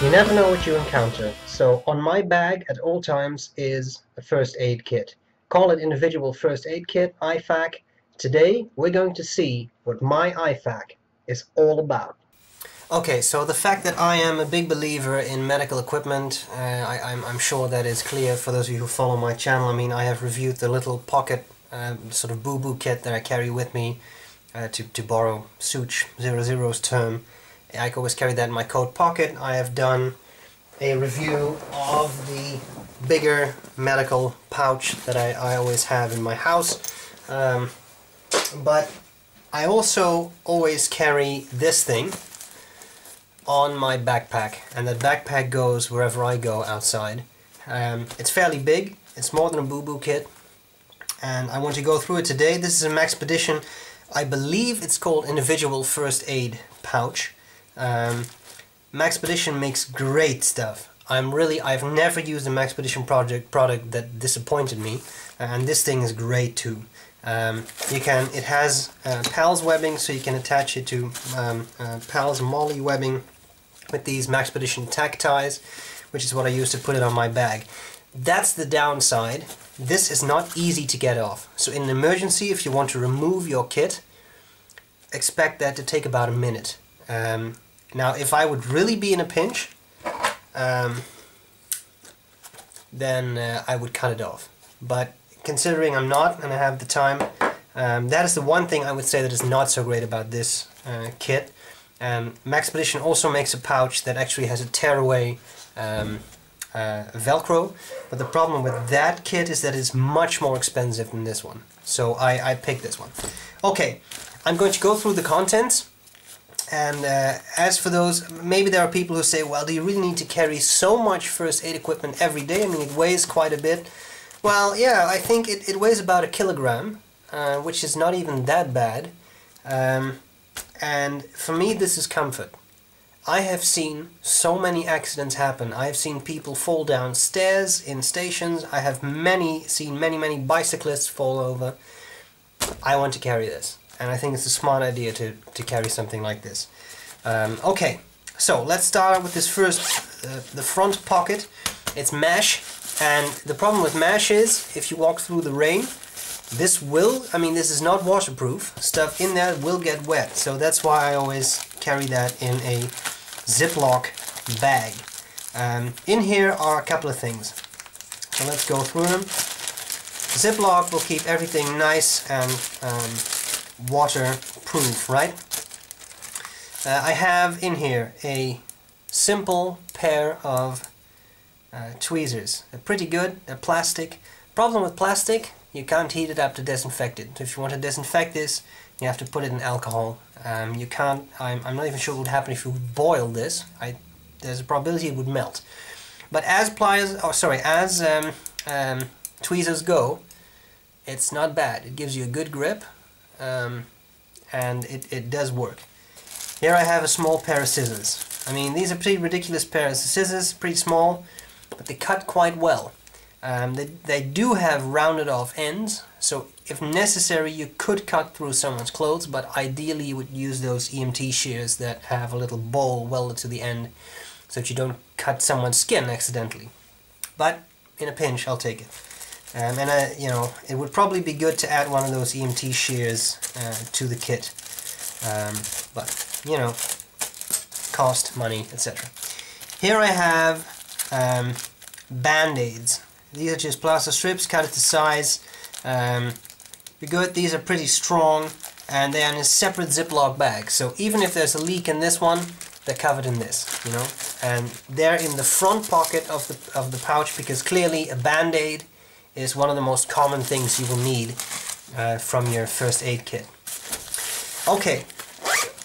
You never know what you encounter, so on my bag at all times is a first aid kit. Call it individual first aid kit, IFAK. Today we're going to see what my IFAK is all about. Okay, so the fact that I am a big believer in medical equipment, I'm sure that is clear for those of you who follow my channel. I mean, I have reviewed the little pocket sort of boo-boo kit that I carry with me to borrow Such 00's term. I always carry that in my coat pocket. I have done a review of the bigger medical pouch that I always have in my house. But I also always carry this thing on my backpack, and that backpack goes wherever I go outside. It's fairly big. It's more than a boo-boo kit, and I want to go through it today. This is a Maxpedition. I believe it's called individual first aid pouch. Maxpedition makes great stuff. I've never used a Maxpedition product that disappointed me, and this thing is great too. It has PALS webbing, so you can attach it to PALS MOLLE webbing with these Maxpedition tack ties, which is what I use to put it on my bag. That's the downside. This is not easy to get off. So in an emergency, if you want to remove your kit, expect that to take about a minute. Now, if I would really be in a pinch, then I would cut it off. But considering I'm not and I have the time, that is the one thing I would say that is not so great about this kit. Maxpedition also makes a pouch that actually has a tearaway Velcro, but the problem with that kit is that it's much more expensive than this one. So I picked this one. Okay, I'm going to go through the contents. And as for those, maybe there are people who say, well, do you really need to carry so much first aid equipment every day? I mean, it weighs quite a bit. Well, yeah, I think it weighs about 1 kilogram, which is not even that bad. And for me, this is comfort. I have seen so many accidents happen. I have seen people fall down stairs in stations. I have seen many bicyclists fall over. I want to carry this. And I think it's a smart idea to carry something like this. Okay, so let's start with this first, the front pocket. It's mesh, and the problem with mesh is, if you walk through the rain, this is not waterproof. Stuff in there will get wet, so that's why I always carry that in a Ziploc bag. In here are a couple of things, so let's go through them. Ziploc will keep everything nice and waterproof, right? I have in here a simple pair of tweezers. They're pretty good. They're plastic. Problem with plastic, you can't heat it up to disinfect it. So if you want to disinfect this, you have to put it in alcohol. You can't. I'm not even sure what would happen if you boil this. There's a probability it would melt. But as tweezers go, it's not bad. It gives you a good grip. And it does work. Here I have a small pair of scissors. I mean, these are pretty ridiculous pairs of scissors, pretty small, but they cut quite well. They do have rounded off ends, so if necessary you could cut through someone's clothes, but ideally you would use those EMT shears that have a little bowl welded to the end so that you don't cut someone's skin accidentally. But in a pinch, I'll take it. It would probably be good to add one of those EMT shears to the kit, but cost, money, etc. Here I have Band-Aids. These are just plaster strips cut to size. Be good. These are pretty strong, and they are in a separate Ziploc bag. So even if there's a leak in this one, they're covered in this, and they're in the front pocket of the pouch, because clearly a Band-Aid is one of the most common things you will need from your first aid kit. Okay,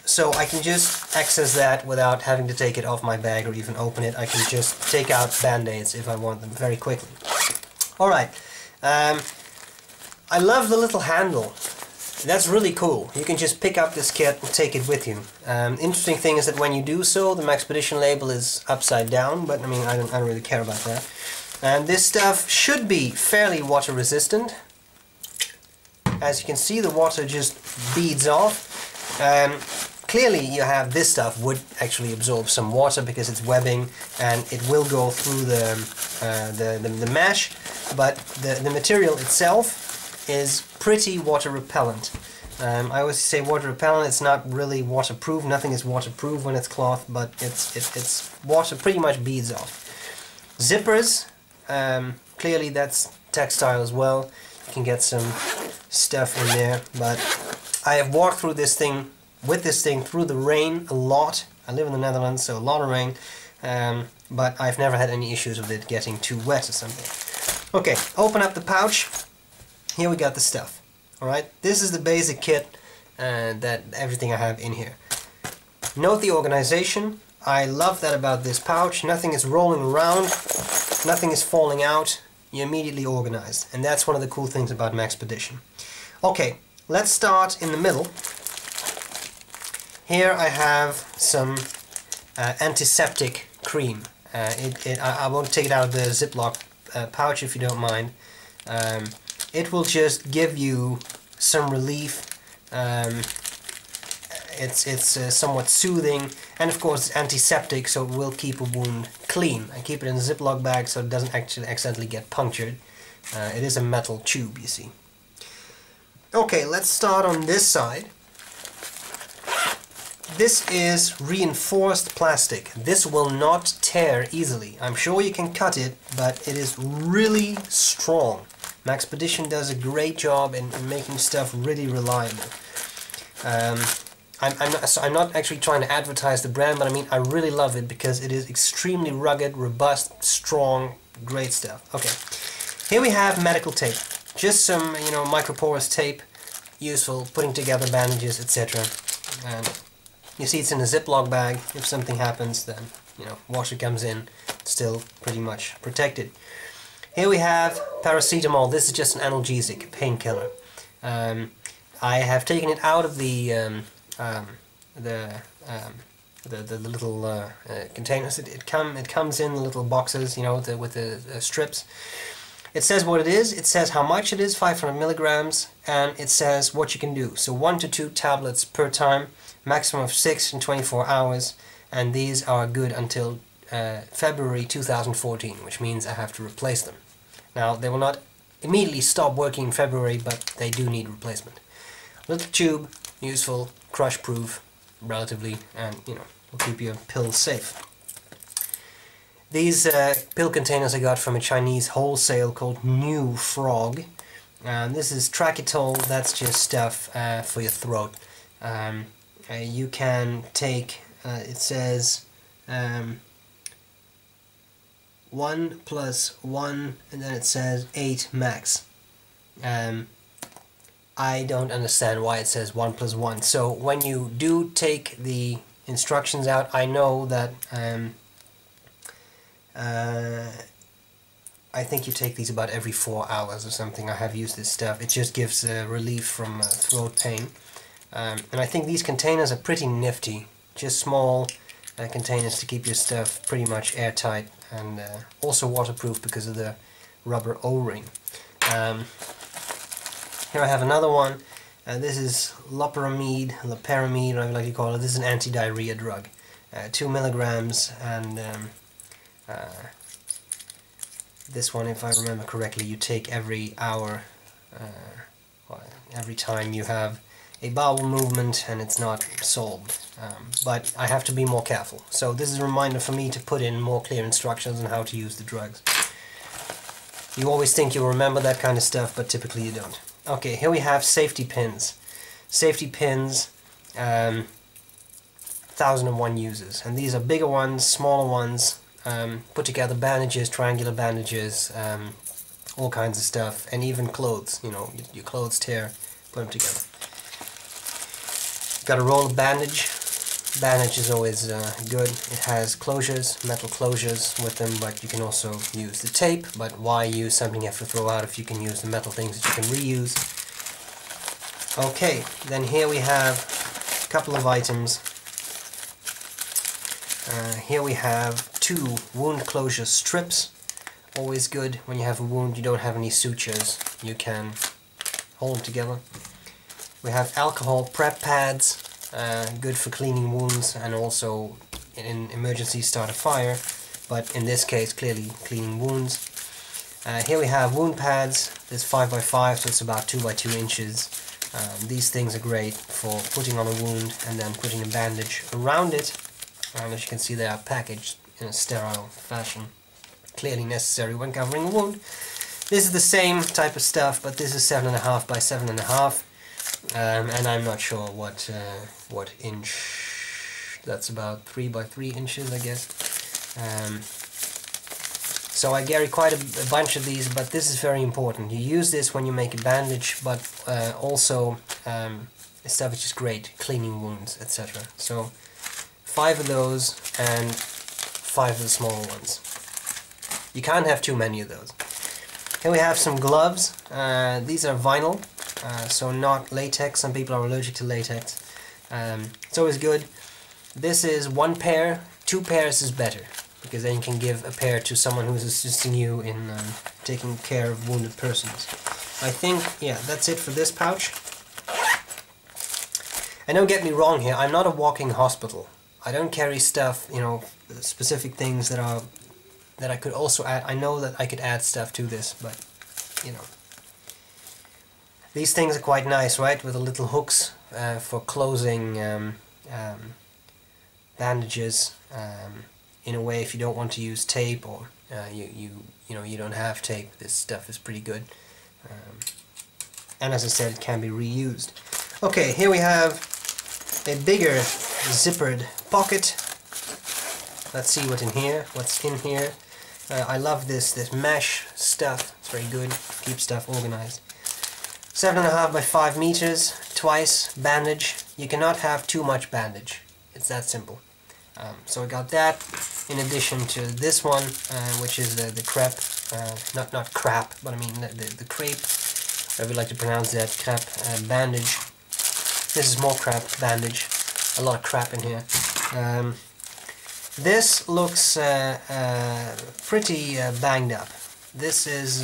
so I can just access that without having to take it off my bag or even open it. I can just take out Band-Aids if I want them very quickly. Alright, I love the little handle. That's really cool. You can just pick up this kit and take it with you. Interesting thing is that when you do so, the Maxpedition label is upside down, but I mean, I don't really care about that. And this stuff should be fairly water resistant. As you can see, the water just beads off. clearly you have this stuff would actually absorb some water because it's webbing and it will go through the mesh, but the material itself is pretty water repellent. I always say water repellent, it's not really waterproof. Nothing is waterproof when it's cloth, but it's water pretty much beads off. Zippers, clearly that's textile as well. You can get some stuff in there, but I have walked through this thing, with this thing, through the rain a lot. I live in the Netherlands, so a lot of rain, but I've never had any issues with it getting too wet or something. Okay, open up the pouch. Here we got the stuff. Alright, this is the basic kit, that everything I have in here. Note the organization. I love that about this pouch. Nothing is rolling around, nothing is falling out. You're immediately organized, and that's one of the cool things about Maxpedition. Okay, let's start in the middle. Here I have some antiseptic cream. I won't take it out of the Ziploc pouch if you don't mind. It will just give you some relief. It's somewhat soothing, and of course it's antiseptic, so it will keep a wound clean. I keep it in a Ziploc bag so it doesn't actually accidentally get punctured. It is a metal tube, you see. Okay, let's start on this side. This is reinforced plastic. This will not tear easily. I'm sure you can cut it, but it is really strong. Maxpedition does a great job in making stuff really reliable. I'm not actually trying to advertise the brand, but I mean I really love it because it is extremely rugged, robust, strong, great stuff. Okay, here we have medical tape. Just some, you know, microporous tape, useful putting together bandages, etc. And you see it's in a Ziploc bag. If something happens, then, you know, water comes in, still pretty much protected. Here we have paracetamol. This is just an analgesic, painkiller. I have taken it out of the little containers. It comes in the little boxes, you know, with the strips. It says what it is. It says how much it is, 500 milligrams, and it says what you can do. So 1 to 2 tablets per time, maximum of 6 in 24 hours, and these are good until February 2014, which means I have to replace them. Now, they will not immediately stop working in February, but they do need replacement. Little tube, useful, crush-proof, relatively, and, you know, will keep your pills safe. These pill containers I got from a Chinese wholesale called New Frog. This is Trachetal. That's just stuff for your throat. You can take, it says 1 + 1, and then it says 8 max. I don't understand why it says 1 + 1. So when you do take the instructions out, I know that I think you take these about every 4 hours or something. I have used this stuff. It just gives relief from throat pain. And I think these containers are pretty nifty. Just small containers to keep your stuff pretty much airtight, and also waterproof because of the rubber O-ring. Here I have another one. This is loperamide, whatever you like to call it. This is an anti-diarrhea drug. 2 milligrams, and this one, if I remember correctly, you take every hour, every time you have a bowel movement and it's not solved. But I have to be more careful. So this is a reminder for me to put in more clear instructions on how to use the drugs. You always think you'll remember that kind of stuff, but typically you don't. Okay, here we have safety pins. Safety pins, 1001 uses. And these are bigger ones, smaller ones, put together bandages, triangular bandages, all kinds of stuff, and even clothes. You know, your clothes tear, put them together. Got a roll of bandage. Bandage is always good. It has closures, metal closures with them, but you can also use the tape. But why use something you have to throw out if you can use the metal things that you can reuse? Okay, then here we have a couple of items. Here we have 2 wound closure strips. Always good when you have a wound, you don't have any sutures, you can hold them together. We have alcohol prep pads. good for cleaning wounds and also in emergencies start a fire, but in this case clearly cleaning wounds. Here we have wound pads. This 5x5, so it's about 2 by 2 inches. These things are great for putting on a wound and then putting a bandage around it. And as you can see, they are packaged in a sterile fashion. Clearly necessary when covering a wound. This is the same type of stuff, but this is 7.5 by 7.5. And I'm not sure what inch. That's about 3 by 3 inches, I guess. So I carry quite a bunch of these, but this is very important. You use this when you make a bandage, but also stuff is just great, cleaning wounds, etc. So 5 of those and 5 of the smaller ones. You can't have too many of those. Here we have some gloves. These are vinyl, so not latex. Some people are allergic to latex. It's always good. This is 1 pair. 2 pairs is better, because then you can give a pair to someone who's assisting you in taking care of wounded persons. I think, yeah, that's it for this pouch. And don't get me wrong here, I'm not a walking hospital. I don't carry stuff, you know, specific things that I could also add. I know that I could add stuff to this, but, you know. These things are quite nice, right, with the little hooks for closing bandages. In a way, if you don't want to use tape, or you know you don't have tape, this stuff is pretty good. And as I said, it can be reused. Okay, here we have a bigger zippered pocket. Let's see what's in here. I love this mesh stuff. It's very good. Keeps stuff organized. 7.5 by 5 meters. Twice bandage. You cannot have too much bandage. It's that simple. So I got that in addition to this one, which is the crepe, not crap, but I mean the crepe, whatever you like to pronounce that, crepe bandage. This is more crepe bandage, a lot of crap in here. This looks pretty banged up. This is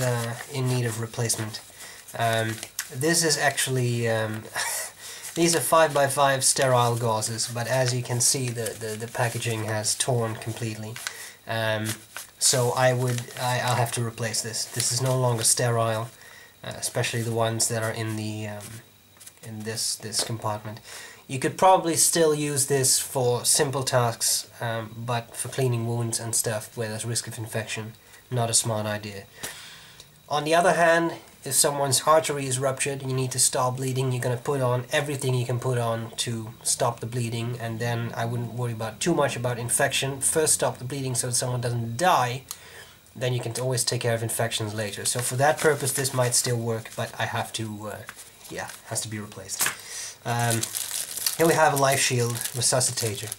in need of replacement. This is actually these are 5x5 sterile gauzes, but as you can see, the packaging has torn completely. So I'll have to replace this. This is no longer sterile, especially the ones that are in the in this compartment. You could probably still use this for simple tasks, but for cleaning wounds and stuff where there's risk of infection, not a smart idea. On the other hand, if someone's artery is ruptured and you need to stop bleeding, you're going to put on everything you can put on to stop the bleeding, and then I wouldn't worry too much about infection. First stop the bleeding so that someone doesn't die, then you can always take care of infections later. So for that purpose this might still work, but I have to, yeah, has to be replaced. Here we have a Life Shield resuscitator.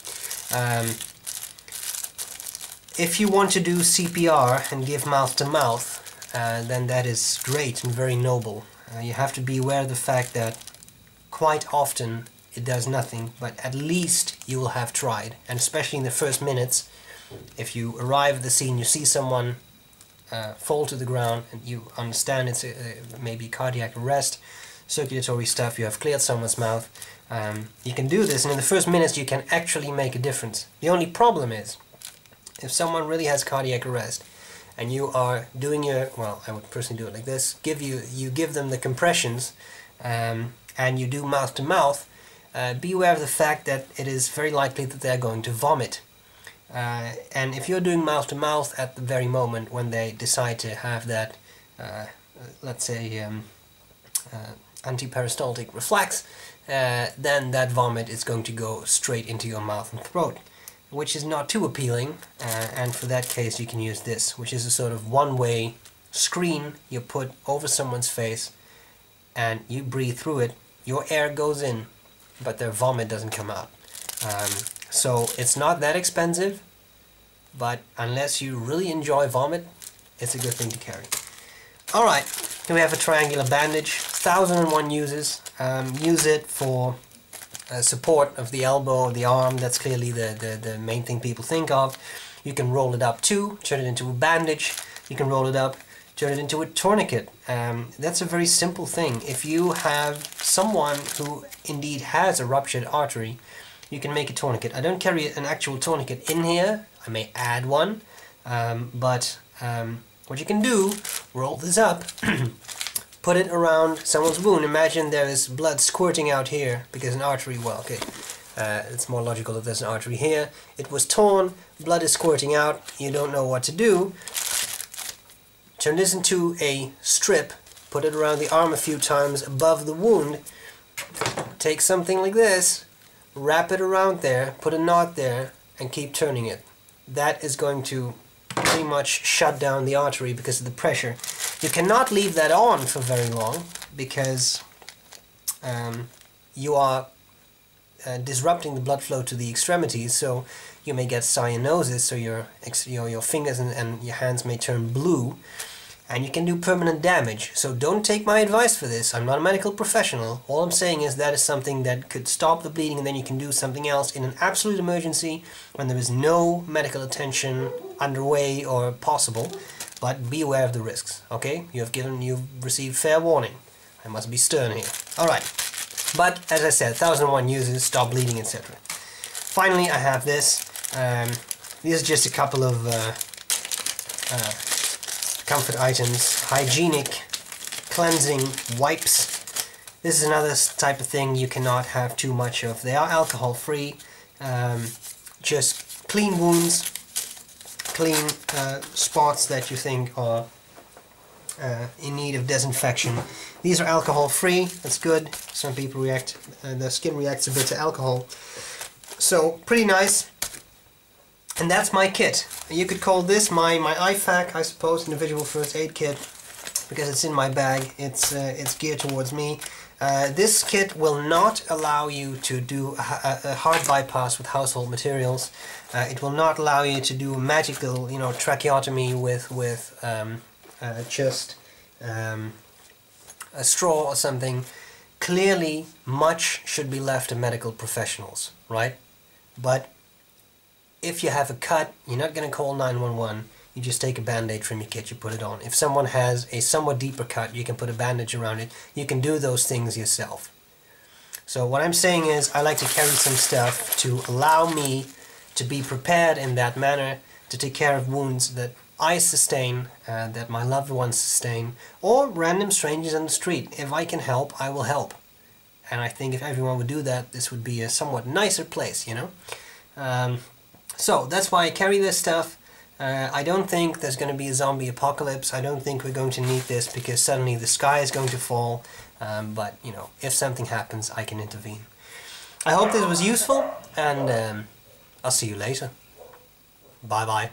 If you want to do CPR and give mouth to mouth, then that is great and very noble. You have to be aware of the fact that quite often it does nothing, but at least you will have tried. And especially in the first minutes, if you arrive at the scene, you see someone fall to the ground, and you understand it's maybe cardiac arrest, circulatory stuff, you have cleared someone's mouth, you can do this, and in the first minutes you can actually make a difference. The only problem is, if someone really has cardiac arrest, and you are doing your, well, I would personally do it like this, you give them the compressions, and you do mouth to mouth, be aware of the fact that it is very likely that they're going to vomit. And if you're doing mouth to mouth at the very moment when they decide to have that, let's say, antiperistaltic reflex, then that vomit is going to go straight into your mouth and throat, which is not too appealing, and for that case you can use this, which is a sort of one-way screen you put over someone's face and you breathe through it. Your air goes in, but their vomit doesn't come out. So it's not that expensive, but unless you really enjoy vomit, it's a good thing to carry. Alright, here we have a triangular bandage, 1001 uses. Use it for support of the elbow or the arm. That's clearly the main thing people think of. You can roll it up too, turn it into a bandage. You can roll it up, turn it into a tourniquet. That's a very simple thing. If you have someone who indeed has a ruptured artery, you can make a tourniquet. I don't carry an actual tourniquet in here. I may add one, but what you can do, roll this up, put it around someone's wound. Imagine there is blood squirting out here because an artery, well, okay, it's more logical if there's an artery here. It was torn, blood is squirting out, you don't know what to do. Turn this into a strip, put it around the arm a few times above the wound, take something like this, wrap it around there, put a knot there, and keep turning it. That is going to pretty much shut down the artery because of the pressure. You cannot leave that on for very long because you are disrupting the blood flow to the extremities, so you may get cyanosis, so your fingers and your hands may turn blue, and you can do permanent damage. So don't take my advice for this. I'm not a medical professional. All I'm saying is that is something that could stop the bleeding, and then you can do something else in an absolute emergency when there is no medical attention underway or possible. But be aware of the risks, okay? You've received fair warning. I must be stern here. Alright. But, as I said, 1001 uses, stop bleeding, etc. Finally, I have this. These are just a couple of comfort items. Hygienic cleansing wipes. This is another type of thing you cannot have too much of. They are alcohol-free. Just clean wounds, clean spots that you think are in need of disinfection. These are alcohol-free. That's good. Some people react, their skin reacts a bit to alcohol. So, pretty nice. And that's my kit. You could call this my IFAK, I suppose, individual first aid kit, because it's in my bag. It's geared towards me. This kit will not allow you to do a heart bypass with household materials. It will not allow you to do a magical, tracheotomy with just a straw or something. Clearly, much should be left to medical professionals, right? But if you have a cut, you're not going to call 911. You just take a Band-Aid from your kit, you put it on. If someone has a somewhat deeper cut, you can put a bandage around it. You can do those things yourself. So what I'm saying is, I like to carry some stuff to allow me to be prepared in that manner, to take care of wounds that I sustain, that my loved ones sustain, or random strangers on the street. If I can help, I will help. And I think if everyone would do that, this would be a somewhat nicer place, So that's why I carry this stuff. I don't think there's going to be a zombie apocalypse. I don't think we're going to need this because suddenly the sky is going to fall. But, if something happens, I can intervene. I hope this was useful, and I'll see you later. Bye-bye.